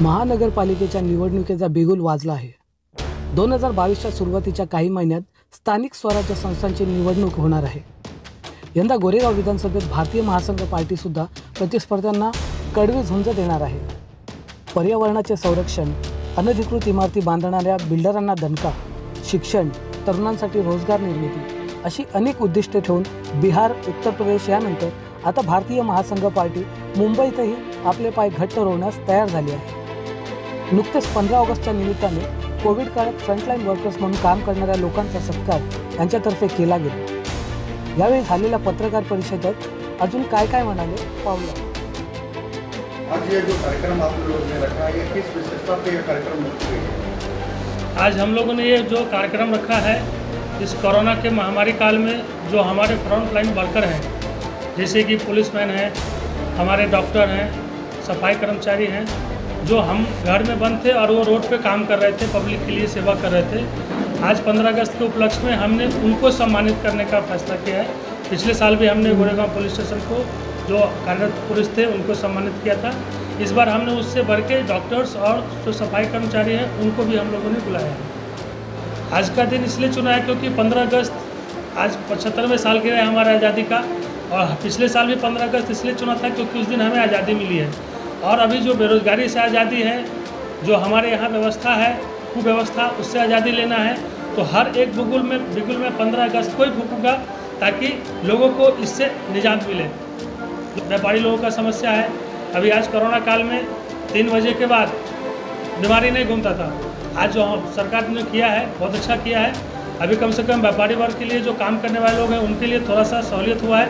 महानगरपालिकेच्या निवडणुकीचा बिगुल वाजला आहे। 2022च्या सुरुवातीच्या काही महिन्यात स्थानिक स्वराज्य संस्थांची निवडणूक होणार आहे। यंदा गोरेगाव विधानसभेत भारतीय महासंघ पार्टी सुद्धा प्रतिस्पर्ध्यांना कडवी झुंज देणार आहे। पर्यावरणाचे संरक्षण, अनधिकृत इमारती बांधणाऱ्या बिल्डरांना दणका, शिक्षण, तरुणांसाठी रोजगार निर्मिती अशी अनेक उद्दिष्टे ठेवून बिहार, उत्तर प्रदेश यानंतर आता भारतीय महासंघ पार्टी मुंबईतही आपले पाय घट्ट रोवण्यास तयार झाली आहे। नुकतेच 15 ऑगस्टच्या निमित्ताने कोविड काळात फ्रंटलाईन वर्कर्स म्हणून काम करणाऱ्या लोकांचा सत्कार यांच्यातर्फे केला गेला। यावेळी झालेल्या पत्रकार परिषदेत अजून काय काय म्हणाले पाहूया। आज ये जो कार्यक्रम आप लोगों ने रखा है, ये किस विशेषता पे ये कार्यक्रम रखा है? आज हम लोगों ने ये जो कार्यक्रम रखा है, इस कोरोना के महामारी काल में जो हमारे फ्रंट लाइन वर्कर हैं, जैसे कि पुलिसमैन हैं, हमारे डॉक्टर हैं, सफाई कर्मचारी हैं, जो हम घर में बंद थे और वो रोड पे काम कर रहे थे, पब्लिक के लिए सेवा कर रहे थे। आज 15 अगस्त के उपलक्ष्य में हमने उनको सम्मानित करने का फैसला किया है। पिछले साल भी हमने गोरेगांव पुलिस स्टेशन को जो कार्यरत पुलिस थे उनको सम्मानित किया था। इस बार हमने उससे बढ़ के डॉक्टर्स और जो सफाई कर्मचारी हैं उनको भी हम लोगों ने बुलाया है। आज का दिन इसलिए चुना है क्योंकि 15 अगस्त आज 75वें साल गिरा है हमारे आज़ादी का, और पिछले साल भी 15 अगस्त इसलिए चुना था क्योंकि उस दिन हमें आज़ादी मिली है। और अभी जो बेरोज़गारी से आज़ादी है, जो हमारे यहाँ व्यवस्था है, कुव्यवस्था, उससे आज़ादी लेना है। तो हर एक बिगुल में 15 अगस्त को ही फूकूंगा ताकि लोगों को इससे निजात मिले। व्यापारी लोगों का समस्या है, अभी आज कोरोना काल में 3 बजे के बाद बीमारी नहीं घूमता था। आज जो सरकार ने किया है बहुत अच्छा किया है। अभी कम से कम व्यापारी वर्ग के लिए जो काम करने वाले लोग हैं उनके लिए थोड़ा सा सहूलियत हुआ है।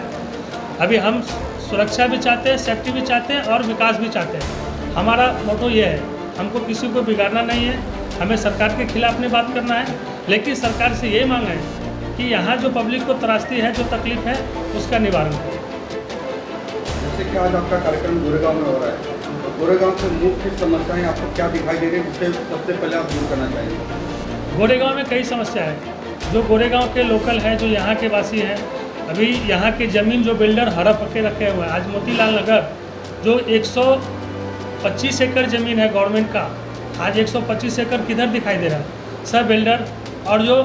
अभी हम सुरक्षा भी चाहते हैं, सेफ्टी भी चाहते हैं और विकास भी चाहते हैं। हमारा मोटो ये है, हमको किसी को बिगाड़ना नहीं है, हमें सरकार के खिलाफ नहीं बात करना है, लेकिन सरकार से ये मांग है कि यहाँ जो पब्लिक को त्रासदी है, जो तकलीफ है, उसका निवारण करें। जैसे कि आज आपका कार्यक्रम गोरेगांव में हो रहा है, तो गोरेगांव से मुख्य समस्याएं आपको क्या दिखाई दे रही है, जिससे सबसे पहले आप दूर करना चाहिए? गोरेगांव में कई समस्या है। जो गोरेगांव के लोकल हैं, जो यहाँ के वासी हैं, अभी यहाँ की ज़मीन जो बिल्डर हड़प के रखे हुए हैं। आज मोतीलाल नगर जो 125 एकड़ ज़मीन है गवर्नमेंट का, आज 125 एकड़ किधर दिखाई दे रहा है? सब बिल्डर और जो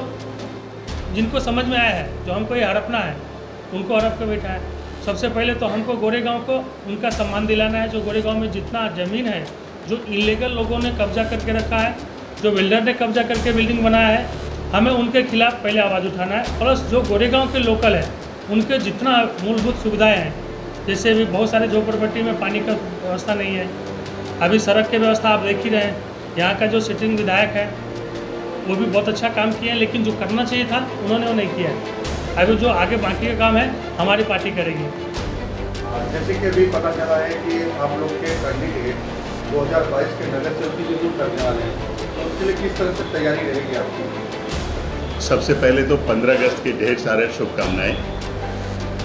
जिनको समझ में आया है जो हमको ये हड़पना है, उनको हड़प के बैठा है। सबसे पहले तो हमको गोरेगांव को उनका सम्मान दिलाना है। जो गोरेगांव में जितना ज़मीन है जो इलीगल लोगों ने कब्जा करके रखा है, जो बिल्डर ने कब्जा करके बिल्डिंग बनाया है, हमें उनके खिलाफ पहले आवाज़ उठाना है। प्लस जो गोरेगांव के लोकल है उनके जितना मूलभूत सुविधाएं हैं, जैसे भी बहुत सारे झोपड़पट्टी में पानी का व्यवस्था नहीं है, अभी सड़क की व्यवस्था आप देख ही रहे हैं। यहाँ का जो सिटिंग विधायक है वो भी बहुत अच्छा काम किया है, लेकिन जो करना चाहिए था उन्होंने वो नहीं किया है। अभी जो आगे बाकी का काम है हमारी पार्टी करेगी। जैसे कि अभी पता चला है कि आप लोग के कैंडिडेट 2022 के नगर सेवक की चुनाव करने वाले हैं, तो उसके लिए किस तरह से तैयारी रहेगी आपकी? सबसे पहले तो 15 अगस्त की ढेर सारे शुभकामनाएं।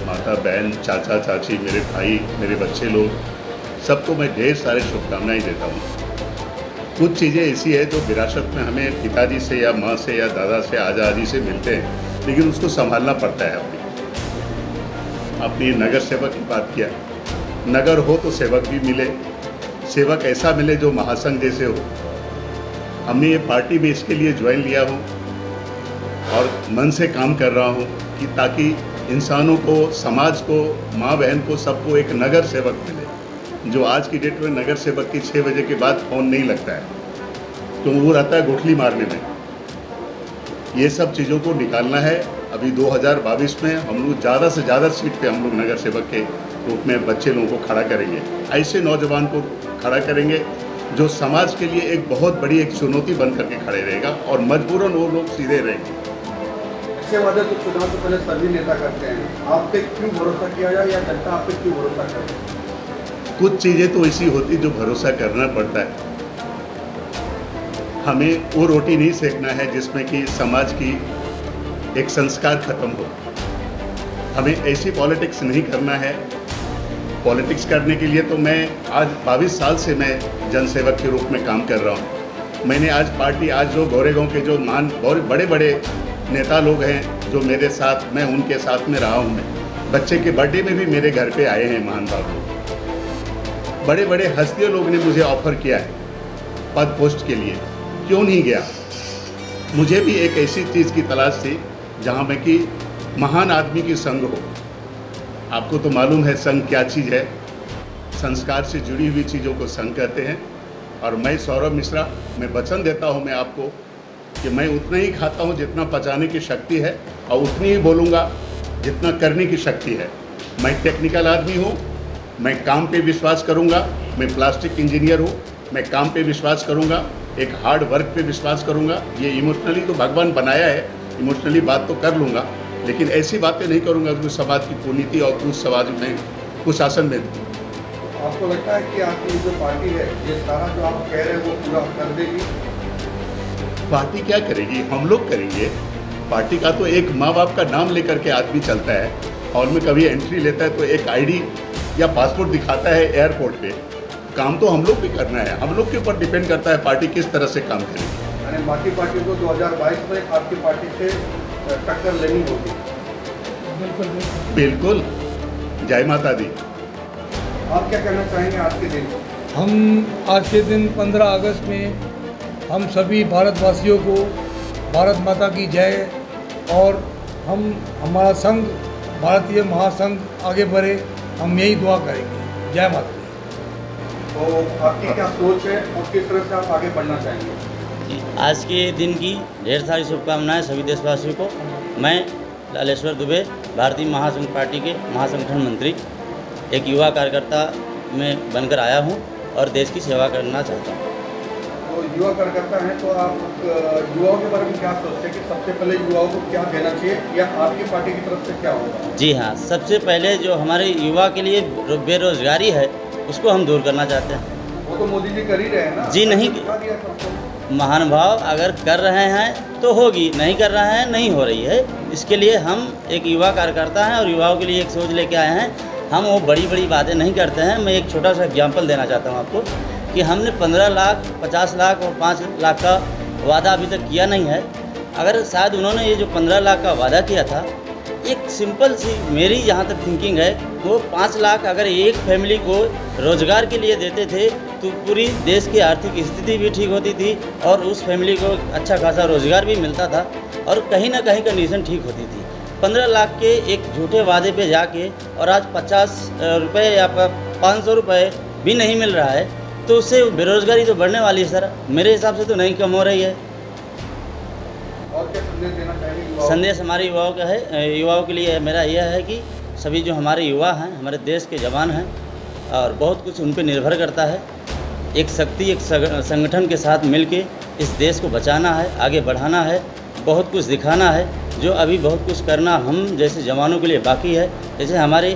माता, बहन, चाचा, चाची, मेरे भाई, मेरे बच्चे लोग, सबको मैं ढेर सारे शुभकामनाएं देता हूँ। कुछ चीज़ें ऐसी है जो विरासत में हमें पिताजी से या माँ से या दादा से, आज़ादी से मिलते हैं, लेकिन उसको संभालना पड़ता है। अपनी नगर सेवक की बात किया, नगर हो तो सेवक भी मिले, सेवक ऐसा मिले जो महासंघ जैसे हो। हमने ये पार्टी में इसके लिए ज्वाइन लिया हूँ और मन से काम कर रहा हूँ कि ताकि इंसानों को, समाज को, माँ बहन को, सबको एक नगर सेवक मिले। जो आज की डेट में नगर सेवक की 6 बजे के बाद फ़ोन नहीं लगता है, तो वो रहता है गोठली मारने में। ये सब चीज़ों को निकालना है। अभी 2022 में हम लोग ज़्यादा से ज़्यादा सीट पे हम लोग नगर सेवक के रूप में बच्चे लोगों को खड़ा करेंगे। ऐसे नौजवान को खड़ा करेंगे जो समाज के लिए एक बहुत बड़ी एक चुनौती बन करके खड़े रहेगा, और मजबूरन वो लोग सीधे रहेंगे। ऐसे वादे तो चुनाव से पहले सभी नेता करते हैं, आप पे क्यों भरोसा किया जाए या जनता आप पे क्यों भरोसा करे? कुछ चीज़ें तो ऐसी होती जो भरोसा करना पड़ता है। हमें वो रोटी नहीं सेकना है जिसमें कि समाज की एक संस्कार खत्म हो। हमें ऐसी पॉलिटिक्स नहीं करना है। पॉलिटिक्स करने के लिए तो मैं आज 22 साल से मैं जनसेवक के रूप में काम कर रहा हूँ। मैंने आज पार्टी, आज जो गोरेगांव के जो बहुत बड़े बड़े नेता लोग हैं जो मेरे साथ, मैं उनके साथ में रहा हूँ। मैं बच्चे के बर्थडे में भी मेरे घर पे आए हैं महान बाबू। बड़े बड़े हस्तियों लोग ने मुझे ऑफ़र किया है पद पोस्ट के लिए क्यों नहीं गया? मुझे भी एक ऐसी चीज़ की तलाश थी जहाँ में कि महान आदमी की संग हो। आपको तो मालूम है संग क्या चीज़ है। संस्कार से जुड़ी हुई चीज़ों को संग कहते हैं। और मैं सौरभ मिश्रा, मैं वचन देता हूँ मैं आपको कि मैं उतना ही खाता हूँ जितना पचाने की शक्ति है, और उतनी ही बोलूँगा जितना करने की शक्ति है। मैं टेक्निकल आदमी हूँ, मैं काम पे विश्वास करूँगा। मैं प्लास्टिक इंजीनियर हूँ, मैं काम पे विश्वास करूँगा, एक हार्ड वर्क पे विश्वास करूँगा। ये इमोशनली तो भगवान बनाया है, इमोशनली बात तो कर लूँगा, लेकिन ऐसी बातें नहीं करूँगा जो समाज की कुनीति और कुछ समाज में कुशासन में। आपको लगता है कि आपकी जो पार्टी है ये सारा जो आप कह रहे हैं वो पूरा कर देगी? पार्टी क्या करेगी? हम लोग करेंगे। पार्टी का तो एक माँ बाप का नाम लेकर के आदमी चलता है। हॉल में कभी एंट्री लेता है तो एक आईडी या पासपोर्ट दिखाता है एयरपोर्ट पे। काम तो हम लोग भी करना है। हम लोग के ऊपर डिपेंड करता है पार्टी किस तरह से काम करेगी। यानी बाकी पार्टी को 2022 में आपकी पार्टी से टक्कर लेनी होगी। बिल्कुल। जय माता दी। आप क्या कहना चाहेंगे आज के दिन? हम आज के दिन 15 अगस्त में हम सभी भारतवासियों को भारत माता की जय, और हमारा संघ भारतीय महासंघ आगे बढ़े, हम यही दुआ करेंगे। जय माता दी। तो आपकी क्या सोच है और किस तरह से आप आगे बढ़ना चाहेंगे? जी, आज के दिन की ढेर सारी शुभकामनाएं सभी देशवासियों को। मैं लालेश्वर दुबे, भारतीय महासंघ पार्टी के महासंगठन मंत्री, एक युवा कार्यकर्ता में बनकर आया हूं और देश की सेवा करना चाहता हूं। तो युवा कार्यकर्ता हैं तो आप युवाओं के बारे में क्या सोचते हैं कि सबसे पहले युवाओं को क्या देना चाहिए या आपकी पार्टी की तरफ से क्या होगा? जी हाँ, सबसे पहले जो हमारे युवा के लिए बेरोजगारी है उसको हम दूर करना चाहते हैं। वो तो मोदी जी कर ही रहे हैं ना? जी नहीं, दिखा दिया सबको। महानुभाव अगर कर रहे हैं तो होगी, नहीं कर रहे हैं नहीं हो रही है। इसके लिए हम एक युवा कार्यकर्ता हैं और युवाओं के लिए एक सोच लेके आए हैं। हम वो बड़ी बड़ी बातें नहीं करते हैं। मैं एक छोटा सा एग्जाम्पल देना चाहता हूँ आपको कि हमने 15 लाख, 50 लाख और 5 लाख का वादा अभी तक किया नहीं है। अगर शायद उन्होंने ये जो 15 लाख का वादा किया था, एक सिंपल सी मेरी जहाँ तक थिंकिंग है, वो 5 लाख अगर एक फैमिली को रोज़गार के लिए देते थे तो पूरी देश की आर्थिक स्थिति भी ठीक होती थी और उस फैमिली को अच्छा खासा रोज़गार भी मिलता था और कहीं ना कहीं कंडीशन ठीक होती थी। 15 लाख के एक झूठे वादे पे जाके और आज 50 रुपये या 500 रुपये भी नहीं मिल रहा है, तो उससे बेरोज़गारी तो बढ़ने वाली है सर। मेरे हिसाब से तो नहीं कम हो रही है। और क्या संदेश देना चाहेंगे युवाओं? संदेश हमारे युवाओं का है, युवाओं के लिए मेरा यह है कि सभी जो हमारे युवा हैं, हमारे देश के जवान हैं और बहुत कुछ उन पर निर्भर करता है। एक शक्ति, एक संगठन के साथ मिलके इस देश को बचाना है, आगे बढ़ाना है, बहुत कुछ दिखाना है। जो अभी बहुत कुछ करना हम जैसे जवानों के लिए बाकी है। जैसे हमारे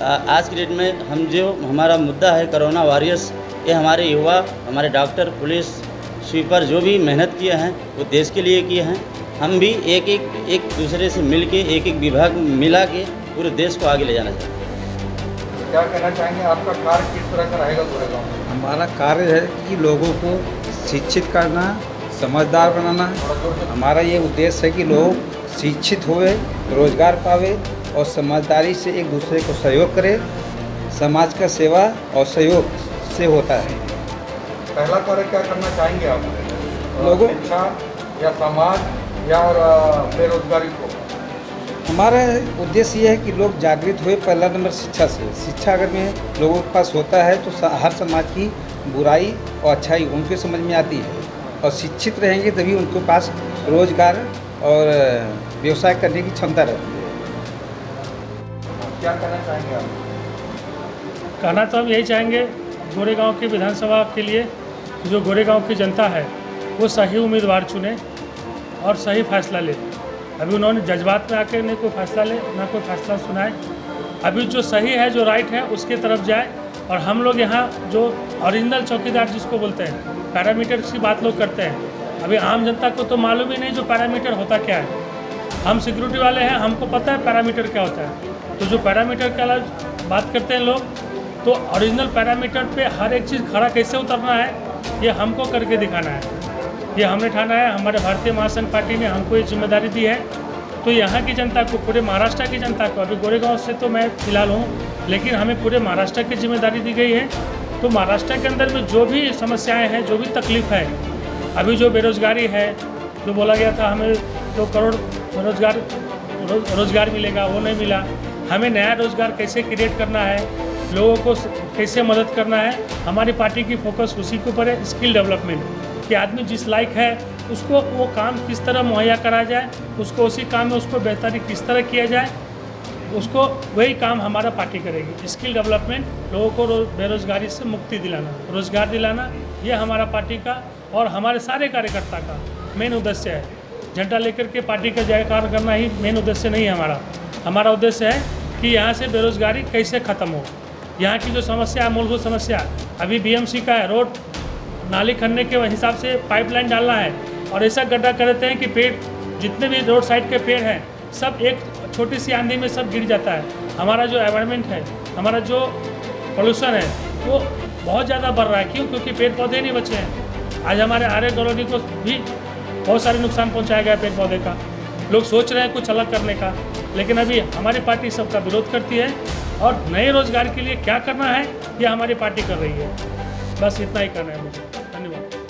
आज की डेट में हम जो हमारा मुद्दा है कोरोना वॉरियर्स, ये हमारे युवा, हमारे डॉक्टर, पुलिस, स्वीपर जो भी मेहनत किए हैं वो देश के लिए किए हैं। हम भी एक दूसरे से मिल के एक विभाग मिला के पूरे देश को आगे ले जाना चाहते हैं। क्या कहना चाहेंगे? आपका कार्य किस तरह का रहेगा गोरेगांव में? हमारा कार्य है कि लोगों को शिक्षित करना, समझदार बनाना। हमारा ये उद्देश्य है कि लोग शिक्षित होवे, रोजगार पावे और समझदारी से एक दूसरे को सहयोग करे। समाज का सेवा और सहयोग से होता है। पहला कार्य क्या करना चाहेंगे आप? लोगों शिक्षा या समाज या और बेरोजगारी को? हमारा उद्देश्य ये है कि लोग जागृत हुए। पहला नंबर शिक्षा से। शिक्षा अगर में लोगों के पास होता है तो हर समाज की बुराई और अच्छाई उनके समझ में आती है, और शिक्षित रहेंगे तभी उनके पास रोजगार और व्यवसाय करने की क्षमता रहती है। क्या कहना चाहेंगे आप? कहना तो हम यही चाहेंगे, गोरेगांव की विधानसभा के लिए जो गोरेगांव की जनता है वो सही उम्मीदवार चुने और सही फैसला ले। अभी उन्होंने जज्बात में आकर न कोई फैसला ले, ना कोई फैसला सुनाए। अभी जो सही है, जो राइट है, उसके तरफ जाए। और हम लोग यहाँ जो ओरिजिनल चौकीदार जिसको बोलते हैं, पैरामीटर्स की बात लोग करते हैं। अभी आम जनता को तो मालूम ही नहीं जो पैरामीटर होता क्या है। हम सिक्योरिटी वाले हैं, हमको पता है पैरामीटर क्या होता है। तो जो पैरामीटर का बात करते हैं लोग, तो ओरिजिनल पैरामीटर पे हर एक चीज़ खड़ा कैसे उतरना है, ये हमको करके दिखाना है। ये हमने ठाना है, हमारे भारतीय महासंघ पार्टी ने हमको ये जिम्मेदारी दी है। तो यहाँ की जनता को, पूरे महाराष्ट्र की जनता को, अभी गोरेगांव से तो मैं फिलहाल हूँ, लेकिन हमें पूरे महाराष्ट्र की जिम्मेदारी दी गई है। तो महाराष्ट्र के अंदर में जो भी समस्याएं हैं, जो भी तकलीफ है, अभी जो बेरोजगारी है, जो बोला गया था हमें 2 करोड़ रोजगार मिलेगा, वो नहीं मिला। हमें नया रोजगार कैसे क्रिएट करना है, लोगों को कैसे मदद करना है, हमारी पार्टी की फोकस उसी के ऊपर है। स्किल डेवलपमेंट, कि आदमी जिस लायक है उसको वो काम किस तरह मुहैया कराया जाए, उसको उसी काम में उसको बेहतरी किस तरह किया जाए, उसको वही काम हमारा पार्टी करेगी। स्किल डेवलपमेंट, लोगों को बेरोजगारी से मुक्ति दिलाना, रोजगार दिलाना, ये हमारा पार्टी का और हमारे सारे कार्यकर्ता का मेन उद्देश्य है। झंडा लेकर के पार्टी का जयकार करना ही मेन उद्देश्य नहीं है हमारा। हमारा उद्देश्य है कि यहाँ से बेरोजगारी कैसे ख़त्म हो। यहाँ की जो समस्या, मूलभूत समस्या, अभी बीएमसी का है, रोड नाली खनने के हिसाब से पाइपलाइन डालना है और ऐसा गड्ढा कर देते हैं कि पेड़, जितने भी रोड साइड के पेड़ हैं, सब एक छोटी सी आंधी में सब गिर जाता है। हमारा जो एनवायरनमेंट है, हमारा जो पोल्यूशन है, वो बहुत ज़्यादा बढ़ रहा है। क्यों? क्योंकि पेड़ पौधे नहीं बचे हैं। आज हमारे आर्य कॉलोनी को भी बहुत सारे नुकसान पहुंचाया गया पेड़ पौधे का। लोग सोच रहे हैं कुछ अलग करने का, लेकिन अभी हमारी पार्टी सबका विरोध करती है और नए रोजगार के लिए क्या करना है ये हमारी पार्टी कर रही है। बस इतना ही करना है मुझे। धन्यवाद।